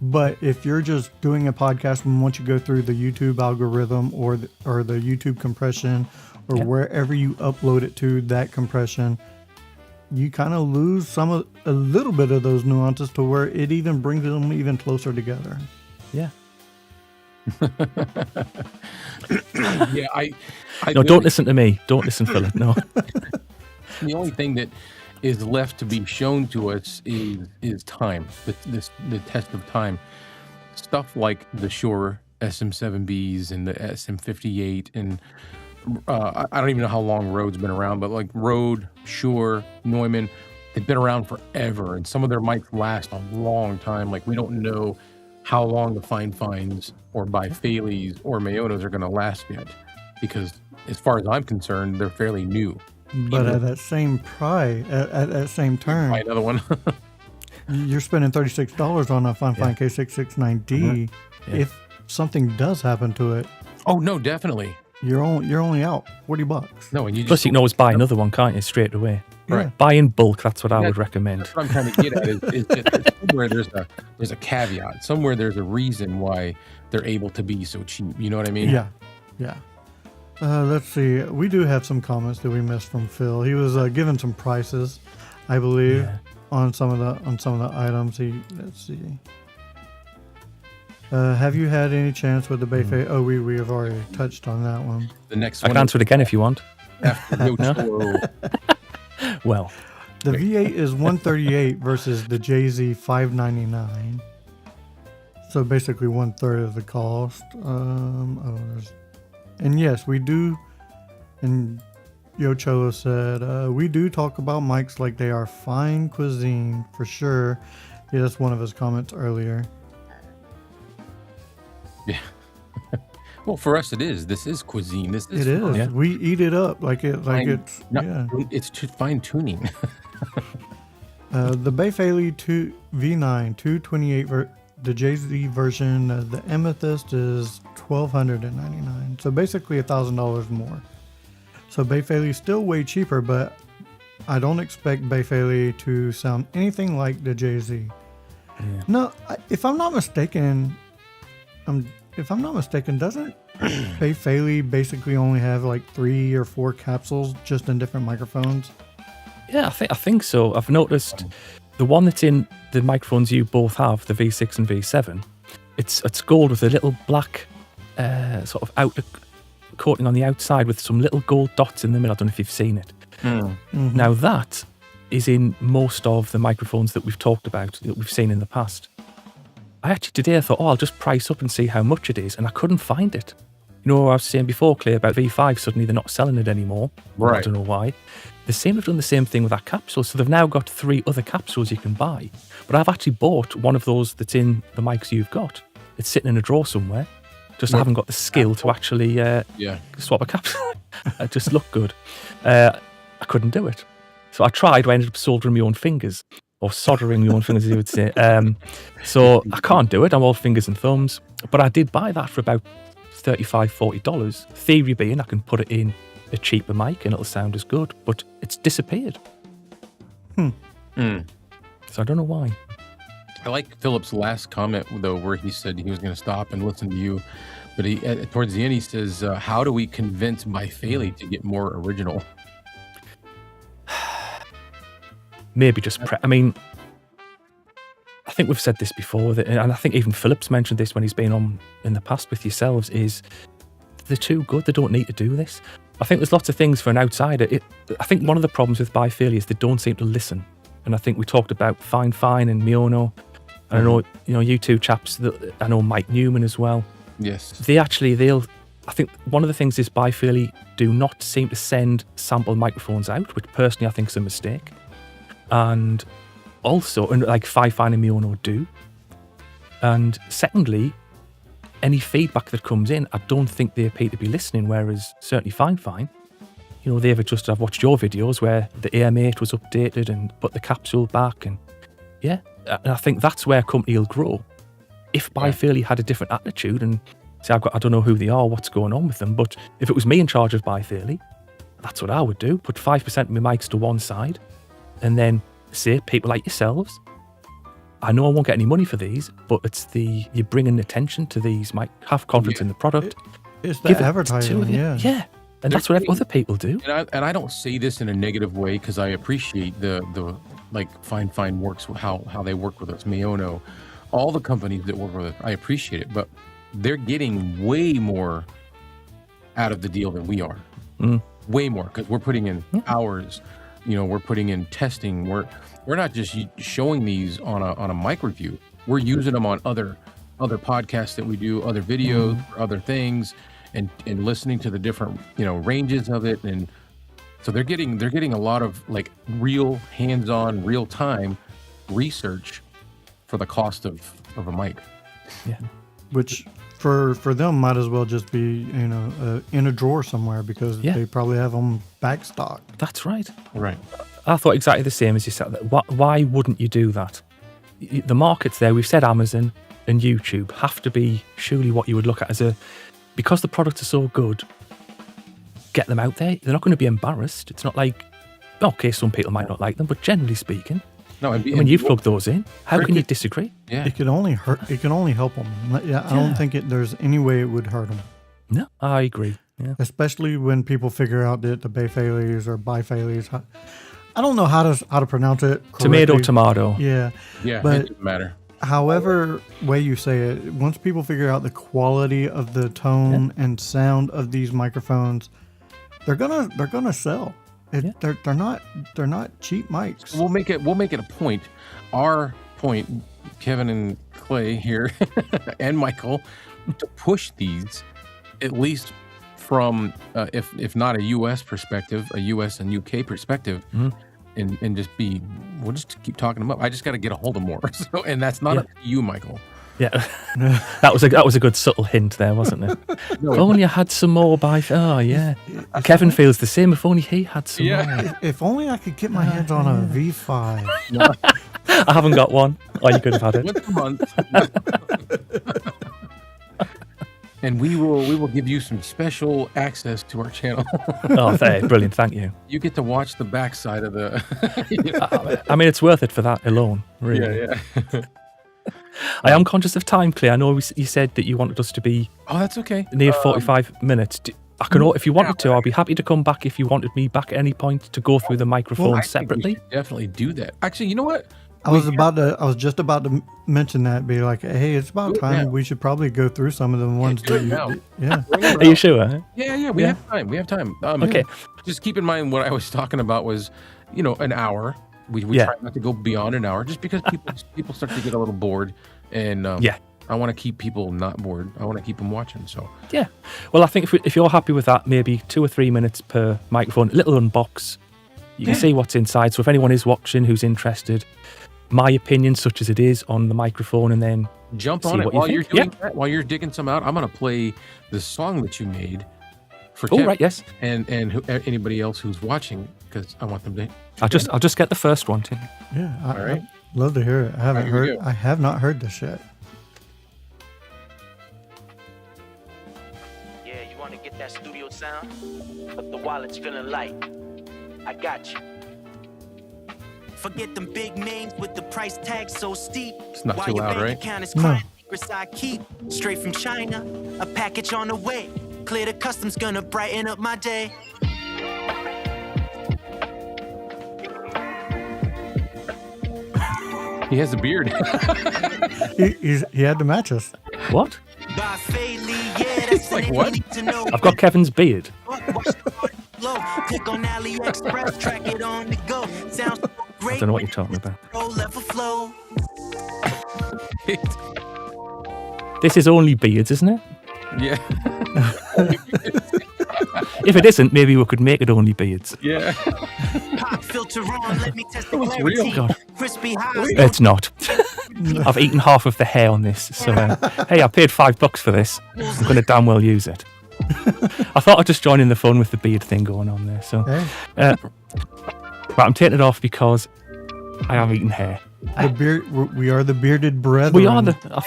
But if you're just doing a podcast, and once you go through the YouTube algorithm or the YouTube compression, or wherever you upload it to, that compression, you kind of lose a little bit of those nuances to where it even brings them even closer together. Yeah. No, don't listen to me. Don't listen, Philip. No. The only thing that is left to be shown to us is time, the test of time. Stuff like the Shure SM7Bs and the SM58 and I don't even know how long Rode's been around, but like Rode, Shure, Neumann, they've been around forever, and some of their mics last a long time. Like, we don't know how long the Fifines or Bai Fei Lis or Maonos are going to last yet, because as far as I'm concerned, they're fairly new. But at that same price, at that same turn, Buy another one. you're spending $36 on a Fifine K669D. If something does happen to it, Oh no, definitely. you're only out $40. No, and you Plus, just you can always buy another one, can't you, straight away? Right. Buy in bulk, that's what I would recommend. That's what I'm trying to get at. Is that somewhere there's a caveat. Somewhere there's a reason why they're able to be so cheap. You know what I mean? Yeah. Let's see. We do have some comments that we missed from Phil. He was giving some prices, I believe, on some of the items. Let's see. Have you had any chance with the Bai Fei? Oh, we have already touched on that one. The next I one can answer it again if you want. after Yocho. Well, The V8 is 138 versus the JZ 599. So basically 1/3 of the cost. And yes, we do. And Yocholo said we do talk about mics like they are fine cuisine for sure. Yeah, that's one of his comments earlier. Yeah. Well, for us, it is. This is cuisine. This is. It is. Yeah. We eat it up like it's It's fine tuning. The Bai Fei Li V9 228 the JZ version, the Amethyst is $1,299. So basically $1,000 more. So Bai Fei Li is still way cheaper, but I don't expect Bai Fei Li to sound anything like the JZ. Yeah. No, if I'm not mistaken, doesn't Bai Fei Li basically only have like 3 or 4 capsules just in different microphones? Yeah, I think so. I've noticed the one that's in the microphones you both have, the V6 and V7, it's gold with a little black sort of outer coating on the outside with some little gold dots in the middle. I don't know if you've seen it. Mm-hmm. Now that is in most of the microphones that we've talked about, that we've seen in the past. I actually today thought, I'll just price up and see how much it is, and I couldn't find it. You know what I was saying before, Clay, about V5, suddenly they're not selling it anymore. Right. I don't know why. They seem to have done the same thing with that capsule, so they've now got 3 other capsules you can buy. But I've actually bought one of those that's in the mics you've got. It's sitting in a drawer somewhere. Just I haven't got the skill to actually swap a capsule. It just looked good. I couldn't do it. So I tried, I ended up soldering my own fingers. Or soldering my own fingers, as you would say. So I can't do it. I'm all fingers and thumbs. But I did buy that for about $35, $40. Theory being I can put it in a cheaper mic and it'll sound as good. But it's disappeared. So I don't know why. I like Philip's last comment, though, where he said he was going to stop and listen to you. But he, towards the end, he says, how do we convince Bai Fei Li to get more original? Maybe just I mean, I think we've said this before, and I think even Philip's mentioned this when he's been on in the past with yourselves, is they're too good. They don't need to do this. I think there's lots of things for an outsider. I think one of the problems with Bai Fei Li is they don't seem to listen. And I think we talked about Fifine and Maono. And I know, you two chaps, I know Mike Newman as well. Yes. I think one of the things is Bai Fei Li do not seem to send sample microphones out, which personally I think is a mistake. And also, like Fifine and Maono do. And secondly, any feedback that comes in, I don't think they appear to be listening, whereas certainly Fifine, they've adjusted. I've watched your videos where the AM8 was updated and put the capsule back, and and I think that's where a company will grow. If Bai Fei Li had a different attitude and say, I don't know who they are, what's going on with them, but if it was me in charge of Bai Fei Li, that's what I would do. Put 5% of my mics to one side, and then say, people like yourselves, I know I won't get any money for these, but it's you're bringing attention to these, might have confidence in the product. It's the advertising, Yeah. And that's what other people do. And I don't say this in a negative way, because I appreciate the like Fifine works, how they work with us, Maono, all the companies that work with us, I appreciate it, but they're getting way more out of the deal than we are. Way more, because we're putting in hours. We're putting in testing. We're not just showing these on a mic review. We're using them on other podcasts that we do, other videos, other things, and listening to the different ranges of it. And So they're getting a lot of like real hands-on, real-time research for the cost of a mic. Yeah. Which for them might as well just be in a drawer somewhere because Yeah. they probably have them backstocked. That's right. Right. I thought exactly the same as you said. Why wouldn't you do that? The market's there. We've said Amazon and YouTube have to be surely what you would look at because the products are so good. Get them out there. They're not going to be embarrassed. It's not like, okay, some people might not like them, but generally speaking, No, when you plug those in, how can you disagree? Yeah. It can only hurt. It can only help them. Yeah, I don't think there's any way it would hurt them. No, I agree. Yeah. Especially when people figure out that the Bai Fei Lis or Bai Fei Lis. I don't know how to pronounce it correctly. Tomato. Yeah. Yeah, but it doesn't matter. however way you say it, once people figure out the quality of the tone and sound of these microphones, they're gonna sell. They're not cheap mics. We'll make it a point. Our point, Kevin and Clay here, and Michael, to push these at least from if not a U.S. perspective, a U.S. and U.K. perspective, and just we'll just keep talking them up. I just got to get a hold of more. So, and that's not up to you, Michael. Yeah, that was a good subtle hint there, wasn't it? If only I had some more Oh yeah, Kevin feels the same. If only he had some more. If only I could get my hands on a V5. No. I haven't got one. Oh, you could have had it. Once a month. And we will give you some special access to our channel. Oh, brilliant! Thank you. You get to watch the backside of the. I mean, it's worth it for that alone. Really. Yeah. I am conscious of time, Clay. I know you said that you wanted us to be. Oh, that's okay. Near 45 minutes. I can. If you wanted to, I'll be happy to come back if you wanted me back at any point to go through the microphone I think separately. we should definitely do that. Actually, you know what? I was just about to mention that. Be like, hey, it's about time. We should probably go through some of the ones do it that you. now. Yeah. Are you sure? Yeah. We have time. We have time. Okay. Just keep in mind what I was talking about was, an hour. We try not to go beyond an hour, just because people start to get a little bored, and I want to keep people not bored. I want to keep them watching. So yeah. Well, I think if you're happy with that, maybe 2 or 3 minutes per microphone, a little unbox. You can see what's inside. So if anyone is watching who's interested, my opinion, such as it is, on the microphone, and then jump on it while you're doing that. While you're digging some out, I'm gonna play the song that you made for Kevin, right, yes, and anybody else who's watching, because I want them to. I'll just get the first one, Tim. Yeah. All right. I'd love to hear it. I haven't Here we heard. go. I have not heard this yet. Yeah, you want to get that studio sound? But the wallet's feeling light. I got you. Forget them big names with the price tag so steep. It's not While too your loud, bank right? account is No. crying, secrets I keep. Straight from China, a package on the way. Clear the customs, gonna brighten up my day. He has a beard. He had to match us. What? Bai Fei Li, yeah, that's like, the name what? you need to know. I've got Kevin's beard. Watch the party flow. Click on AliExpress, track it on the go. Sounds so great. I don't know what you're talking about. Roll level flow. Yeah. This is only beards, isn't it? If it isn't, maybe we could make it only beards. Yeah. Pop filter on, let me test the Oh, it's clarity. real. God. Crispy highs. It's not. I've eaten half of the hair on this, so hey, I paid $5 for this. I'm going to damn well use it. I thought I'd just join in the fun with the beard thing going on there. So, Hey, but I'm taking it off because I have eaten hair. the beard. We are the bearded brethren. We are I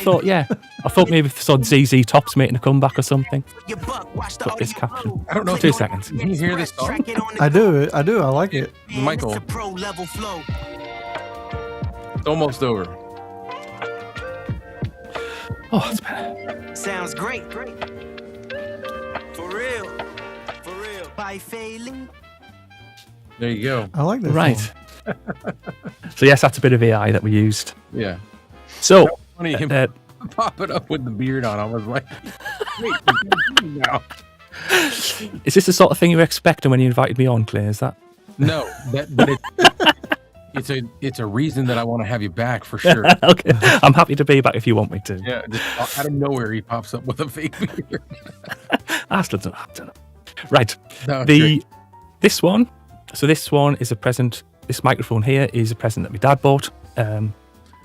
thought maybe if saw ZZ Top's making a comeback or something. Your buck, watch the Put this audio caption. flow. I don't know. 2 seconds. Can you hear this song? Track it on the I go. do. I like it. Man, Michael. it's a pro level flow. It's almost over. Oh, it's better. Sounds great. For real. Bai Fei Li. There you go. I like this. Right. One. So yes, that's a bit of AI that we used. Yeah. So Funny him popping up with the beard on. I was like, wait, now. is this the sort of thing you were expecting when you invited me on, Claire? Is that? No, but it's a reason that I want to have you back for sure. Okay, I'm happy to be back if you want me to. Yeah, just out of nowhere he pops up with a fake beard. I still don't know. Right. No, great. This one So this one is a present. This microphone here is a present that my dad bought.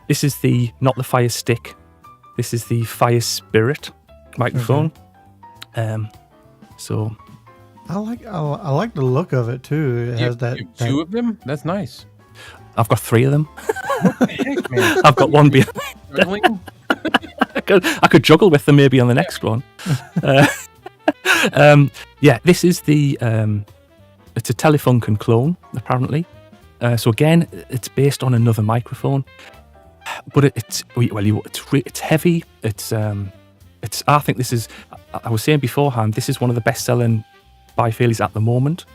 This is not the Fire Stick. This is the Fire Spirit microphone. So I like the look of it too. It has that. Two of them? That's nice. I've got 3 of them. What the heck, man? I've got one behind. Struggling? I could juggle with them maybe on the next one. This is the. It's a Telefunken clone, apparently. So again, it's based on another microphone, but it's heavy. I think this is. I was saying beforehand, this is one of the best-selling Bai Fei Lis at the moment.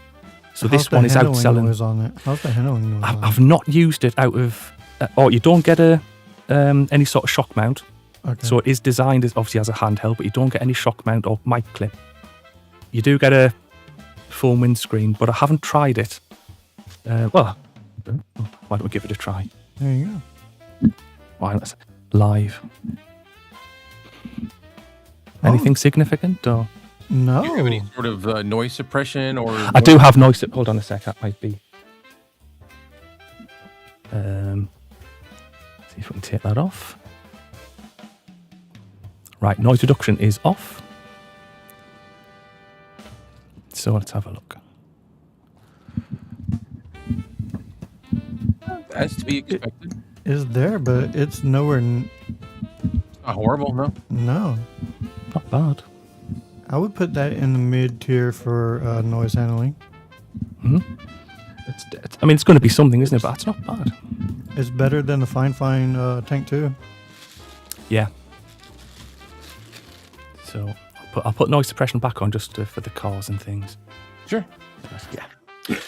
So this one is outselling. How's the handling noise on it? I've not used it out of. You don't get any sort of shock mount. Okay. So it is designed as obviously as a handheld, but you don't get any shock mount or mic clip. You do get a full windscreen, but I haven't tried it. Why don't we give it a try? There you go. Why not? Live. Anything significant? Or No. Do you have any sort of noise suppression or? I do have noise. Hold on a sec. That might be. See if we can take that off. Right, noise reduction is off. So let's have a look. That's to be expected. It's there, but it's nowhere. Not horrible, no. No. Not bad. I would put that in the mid tier for noise handling. It's going to be something, isn't it? But it's not bad. It's better than the Fifine Tank 2. Yeah. So I'll put noise suppression back on just for the cars and things. Sure. Yeah.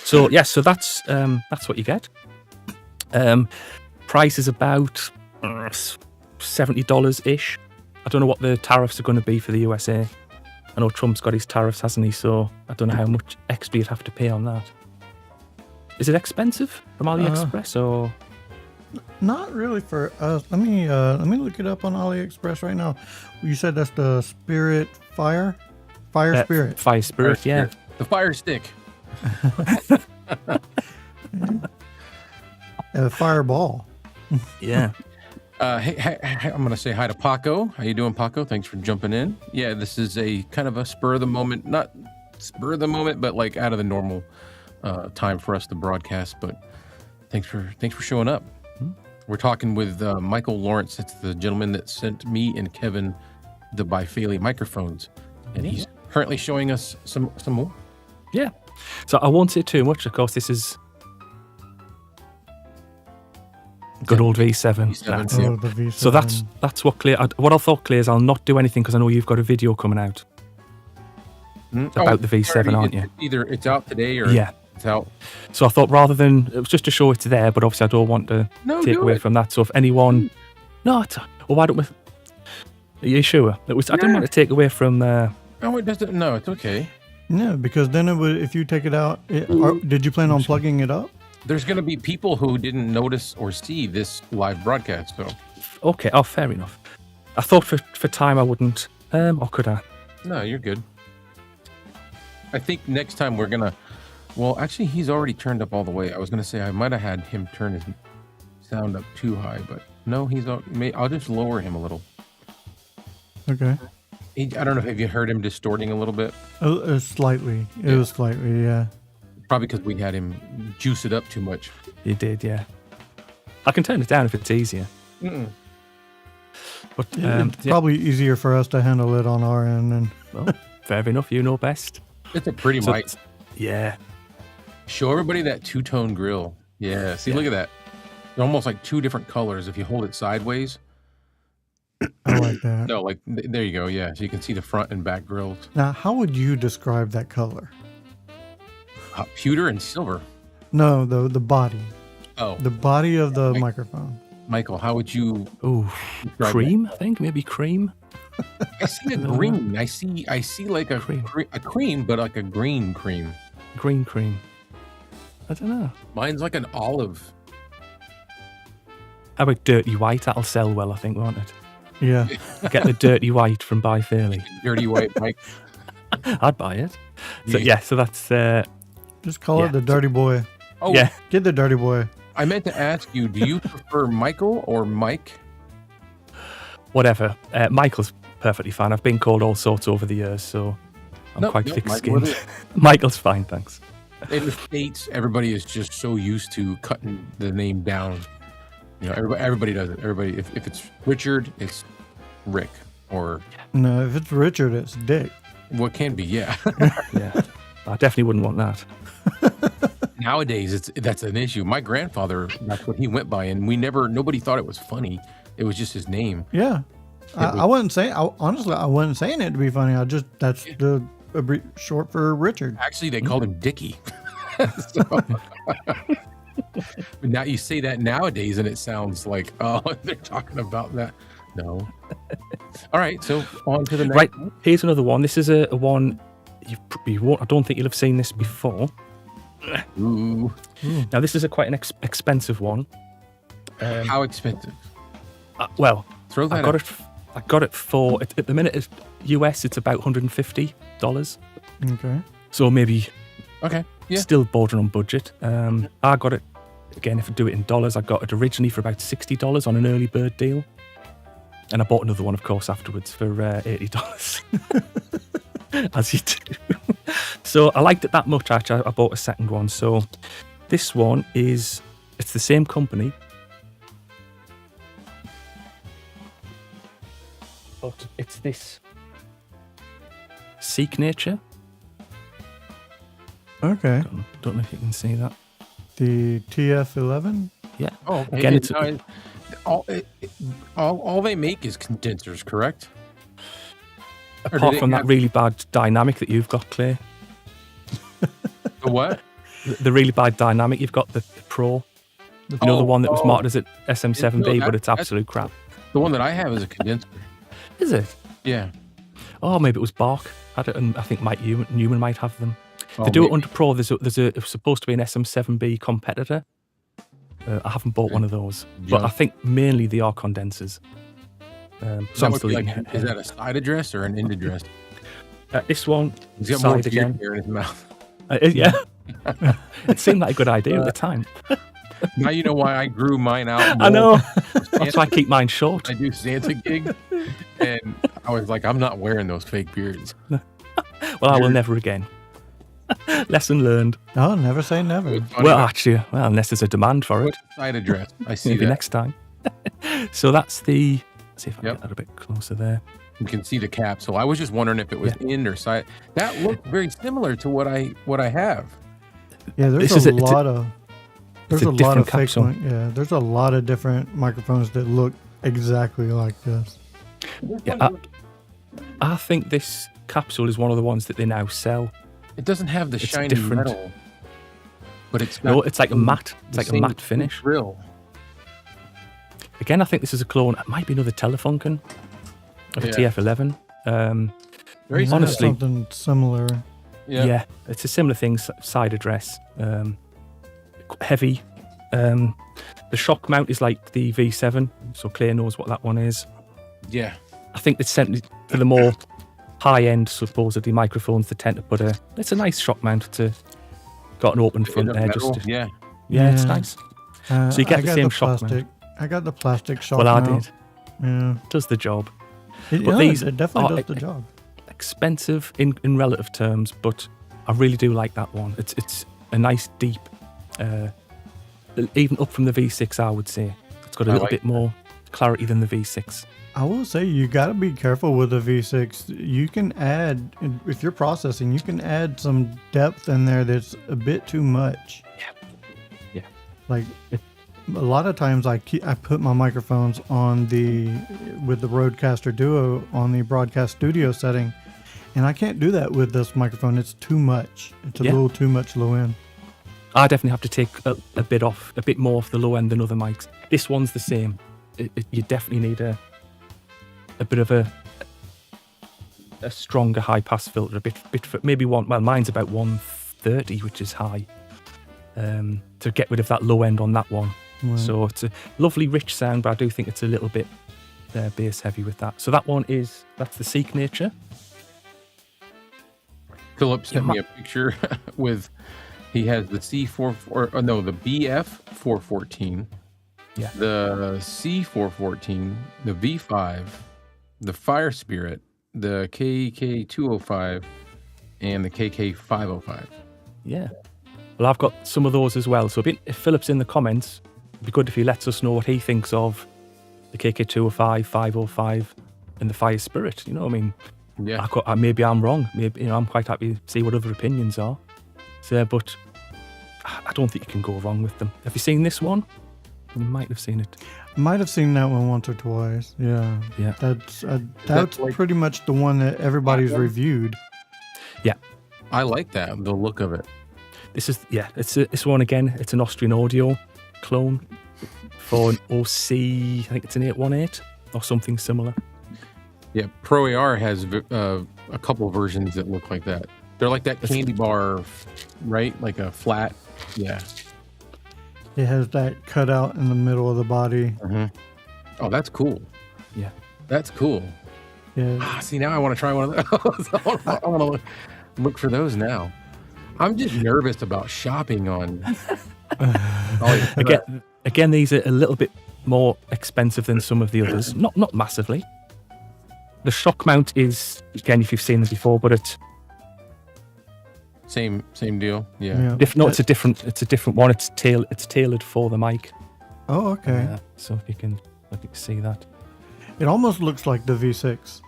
So that's what you get. Price is about $70 ish. I don't know what the tariffs are going to be for the USA. I know Trump's got his tariffs, hasn't he? So I don't know how much extra you'd have to pay on that. Is it expensive from AliExpress or? Not really for us. Let me look it up on AliExpress right now. You said that's the Spirit Fire Spirit. Fire Spirit, yeah. The Fire Stick. Fireball. Yeah. Hey, I'm going to say hi to Paco. How you doing, Paco? Thanks for jumping in. Yeah, this is a kind of a spur of the moment, not spur of the moment, but like out of the normal time for us to broadcast. But thanks for showing up. We're talking with Michael Lawrence. It's the gentleman that sent me and Kevin the Bai Fei Li microphones, and he's currently showing us some more. Yeah. So I won't say too much. Of course, this is good old V7. That's it. The V7. So that's what Claire. What I thought, Claire, is I'll not do anything because I know you've got a video coming out about the V7, aren't you? Either it's out today or it's out. So I thought rather than it was just to show it's there, but obviously I don't want to take away from that. So if anyone, why don't we? Are you sure? I didn't want to take away from. No, it doesn't. No, it's okay. No, because then it would. If you take it out, did you plan on plugging it up? There's going to be people who didn't notice or see this live broadcast, though. Okay. Oh, fair enough. I thought for time I wouldn't. Or could I? No, you're good. I think next time we're gonna. Well, actually, he's already turned up all the way. I was gonna say I might have had him turn his sound up too high, but no, I'll just lower him a little. Okay. I don't know if you heard him distorting a little bit. Slightly. It was slightly, yeah. Probably because we had him juice it up too much. You did, yeah. I can turn it down if it's easier. Mm-mm. But it's probably easier for us to handle it on our end. And well, fair enough. You know best. It's a pretty mic. Yeah. Show everybody that two-tone grill. Yeah. See, look at that. They're almost like two different colors if you hold it sideways. I like that. No, like there you go. Yeah, so you can see the front and back grills. Now, how would you describe that color? Pewter and silver. No, the body. Oh, the body of the microphone. Michael, how would you? Cream. I think maybe cream. I see a green. I see like a cream, but like a green cream. Green cream. I don't know. Mine's like an olive. How about dirty white? That'll sell well, I think, won't it? Yeah. Get the dirty white from Bai Fei Li. Dirty white, Mike. I'd buy it. So so that's Just call Yeah. it the Dirty Boy. Oh, Yeah. Get the Dirty Boy. I meant to ask you, do you prefer Michael or Mike? Whatever. Michael's perfectly fine. I've been called all sorts over the years, so I'm No, quite no, thick-skinned. Michael, Michael's fine, thanks. in the States, everybody is just so used to cutting the name down. You know, everybody does it. Everybody, if it's Richard, it's Rick, or No, if it's Richard, it's Dick. what can be, yeah. Yeah. I definitely wouldn't want that. Nowadays, that's an issue. My grandfather, that's what he went by, and nobody thought it was funny. It was just his name. Yeah. I wasn't saying, honestly, I wasn't saying it to be funny. That's the short for Richard. Actually, they called him Dickie. But now you say that nowadays, and it sounds like, oh, they're talking about that. No. All right, so on to the next. Right, here's another one. This is a one you won't. I don't think you'll have seen this before. Ooh. Now, this is quite an expensive one. How expensive? Well, Throw that I out. got it for at the minute. US, it's about $150. Okay. So maybe Okay. Yeah. still bordering on budget. I got it again. If I do it in dollars, I got it originally for about $60 on an early bird deal, and I bought another one, of course, afterwards for $80. As you do. So I liked it that much. Actually, I bought a second one. So this one it's the same company, but it's this Seek Nature. Okay. Don't know if you can see that. The TF11. Yeah. Oh, okay. Again, it's all they make is condensers, correct? Or do apart they from that have- really bad dynamic that you've got, Clay. The what? The really bad dynamic you've got, the Pro. You know, the one that was marketed as a SM7B, No, but it's that's- absolute crap. The one that I have is a condenser. Is it? Yeah. Oh, maybe it was Bark. I think Mike Newman might have them. Oh, They do it maybe. under Pro. There's supposed to be an SM7B competitor. I haven't bought one of those, but Yeah. I think mainly they are condensers. So That I'm would still be eating like, is that a side address or an end address? this one. He's got more Side beard again. hair in his mouth. Yeah. It seemed like a good idea at the time. Now you know why I grew mine out. I more. know. That's why I keep mine short. I do Santa gig, and I was like, I'm not wearing those fake beards. Well, I will never again. Lesson learned. No, never say never. It's funny, Well, but actually, unless there's a demand for it, what's the side address? I see maybe that. next time. So that's the. Let's see if I Yep. get that a bit closer there. You can see the cap. So I was just wondering if it was in or side. That looked very similar to what I have. Yeah, there's This is a it's a- lot of there's a a lot different of fake capsule. one. Yeah, there's a lot of different microphones that look exactly like this. Yeah, I think this capsule is one of the ones that they now sell. It doesn't have the It's shiny different. metal, but it's got No, it's like a matte. It's the like a same matte finish. Grill. Again, I think this is a clone. It might be another Telefunken of a Yeah. TF11. Very Yeah, honestly- something similar. Yeah. It's a similar thing, side address. Heavy. The shock mount is like the V7, so Claire knows what that one is. Yeah. I think it's sent for the more high-end, supposedly, microphones. They tend to put it's a nice shock mount. Got an open front Enough there. metal, Just yeah. yeah, it's Yeah. nice. So you get I the got same shock plastic. mount. I got the plastic shock Well, I mount. did. Yeah. Does the job. It, But yeah, these it definitely are- does the job. Expensive in relative terms, but I really do like that one. It's a nice deep, even up from the V6, I would say. It's got a I little like bit more clarity than the V6. I will say you got to be careful with the V6. You can add, if you're processing, you can add some depth in there that's a bit too much. Yeah. Like a lot of times I put my microphones on with the Rodecaster Duo on the broadcast studio setting, and I can't do that with this microphone. It's too much. It's a Yeah. little too much low end. I definitely have to take a bit more off the low end than other mics. This one's the same. You definitely need a bit of a stronger high pass filter, maybe one. Well, mine's about 130, which is high. To get rid of that low end on that one. Right. So it's a lovely, rich sound, but I do think it's a little bit bass heavy with that. So that one that's the Seek Nature. Philip sent Yeah, me a picture with He has the the BF 414. Yeah. The C414, the V5, the Fire Spirit, the KK205, and the KK505. Yeah. Well, I've got some of those as well. So if Philip's in the comments, it'd be good if he lets us know what he thinks of the KK205, 505, and the Fire Spirit. You know, I mean, Yeah. maybe I'm wrong. Maybe I'm quite happy to see what other opinions are. So, but I don't think you can go wrong with them. Have you seen this one? You might have seen it. Might have seen that one once or twice. Yeah. Yeah. That's like- pretty much the one that everybody's reviewed. Yeah. I like that, the look of it. It's one again. It's an Austrian audio clone for an OC. I think it's an 818 or something similar. Yeah, Pro AR has a couple versions that look like that. They're like that candy bar, right? Like a flat. Yeah. It has that cutout in the middle of the body. Mm-hmm. Oh, that's cool. Yeah. That's cool. Yeah. See, now I want to try one of those. I want to look for those now. I'm just nervous about shopping on. Again, these are a little bit more expensive than some of the others. Not massively. The shock mount is, again, if you've seen them before, but it's Same deal. Yeah. it's a different one. It's tailored for the mic. Oh, okay. So if you can see that. It almost looks like the V6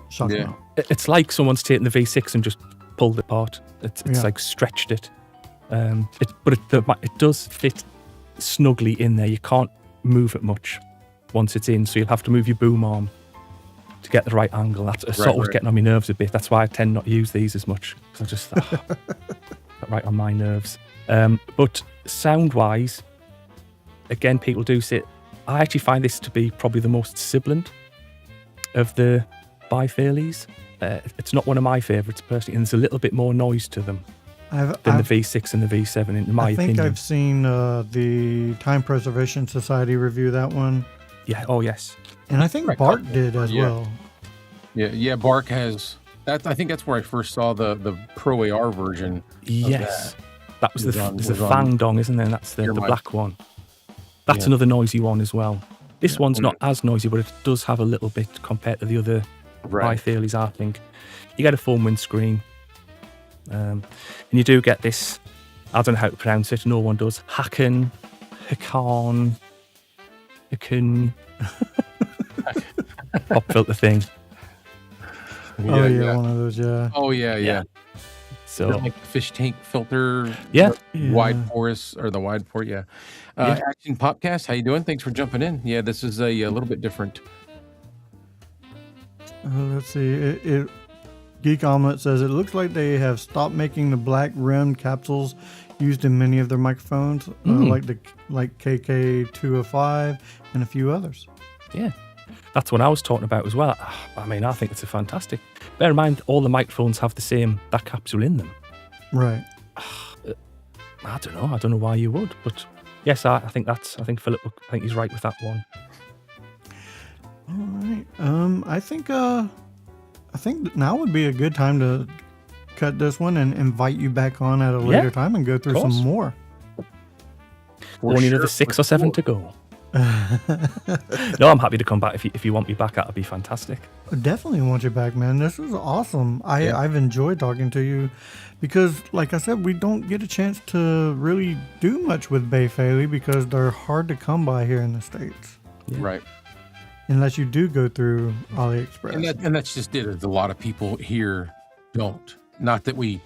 shock Yeah. mount. It's like someone's taken the V6 and just pulled it apart. It's Yeah. like stretched it. It does fit snugly in there. You can't move it much once it's in, so you'll have to move your boom arm to get the right angle. That's sort of getting on my nerves a bit. That's why I tend not to use these as much, because I just got right on my nerves. But sound-wise, again, people do say, I actually find this to be probably the most sibilant of the Bai Fei Lis. It's not one of my favourites personally, and there's a little bit more noise to them than the V6 and the V7, in my opinion. I think I've seen the Time Preservation Society review that one. Yeah. Oh, yes. And I think Bart did as well. Yeah. Bark has that. I think that's where I first saw the Pro AR version. Yes. That was the was on Fang Dong, isn't there? That's the black one. That's another noisy one as well. This one's not as noisy, but it does have a little bit compared to the other Bai Fei Lis, I think. You get a foam windscreen. And you do get this, I don't know how to pronounce it, no one does. Hakan. Pop filter thing. One of those, yeah. Oh yeah. So like fish tank filter. Yeah. Wide porous or the wide port. Yeah. Action Popcast, how you doing? Thanks for jumping in. Yeah, this is a little bit different. Let's see. Geek Omelette says it looks like they have stopped making the black rimmed capsules used in many of their microphones, like KK205 and a few others. Yeah, that's what I was talking about as well. I mean, I think it's a fantastic. Bear in mind, all the microphones have that capsule in them. Right. I don't know why you would, but yes, I think Philip, I think he's right with that one. All right. I think now would be a good time to cut this one and invite you back on at a later time and go through some more. Only another 6 or 7 to go. No, I'm happy to come back. If you want me back, that'd be fantastic. I definitely want you back, man. This was awesome. I've enjoyed talking to you because, like I said, we don't get a chance to really do much with Bai Fei Li because they're hard to come by here in the States. Yeah. Right. Unless you do go through AliExpress. And that's just it. A lot of people here don't. Not that we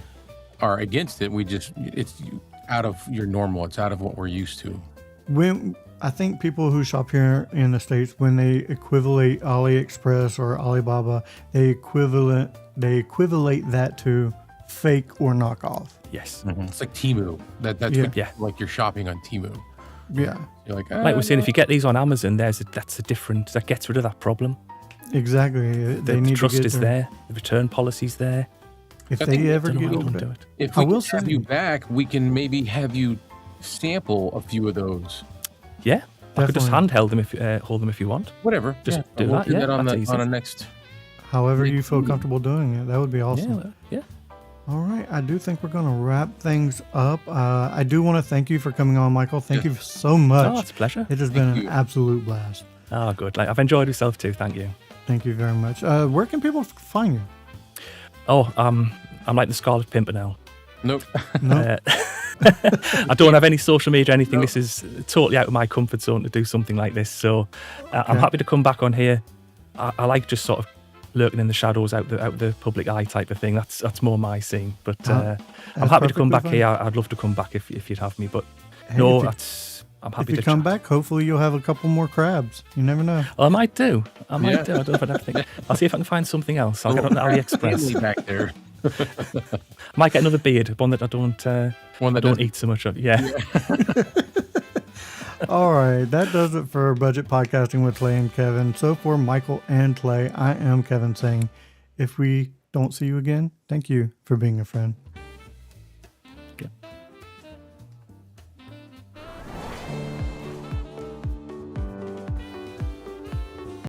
are against it. It's out of your normal. It's out of what we're used to. When I think people who shop here in the States, when they equivalent AliExpress or Alibaba, they equivalent that to fake or knockoff. Yes. Mm-hmm. It's like Temu. That's like you're shopping on Temu. Yeah. You're like we're saying, if you get these on Amazon, that gets rid of that problem. Exactly. The trust is there. The return policy's there. If they ever get into it. If we can have you back, we can maybe have you sample a few of those. Yeah. I could just handheld them hold them if you want. Whatever. Just do that. Yeah, on a next. However you feel comfortable doing it. That would be awesome. Yeah. All right, I do think we're going to wrap things up. I do want to thank you for coming on, Michael. Thank you so much. Oh, it's a pleasure. It has been an absolute blast. Oh, good. Like, I've enjoyed myself too. Thank you. Thank you very much. Where can people find you? Oh, I'm like the Scarlet Pimpernel. Nope. No. I don't have any social media or anything. This is totally out of my comfort zone to do something like this. So I'm happy to come back on here. I like just sort of lurking in the shadows out the public eye type of thing. That's more my scene. But I'm happy to come back here. I'd love to come back if you'd have me. But Hey, no, I'm if happy you to come chat. back, hopefully you'll have a couple more crabs. You never know. I might do. I Yeah. don't know if I'd think. I'll see if I can find something else. I'll get on AliExpress. Family back there. I might get another beard, one that I don't One that don't doesn't- eat so much of. Yeah. All right, that does it for Budget Podcasting with Clay and Kevin. So for Michael and Clay, I am Kevin saying, if we don't see you again, thank you for being a friend.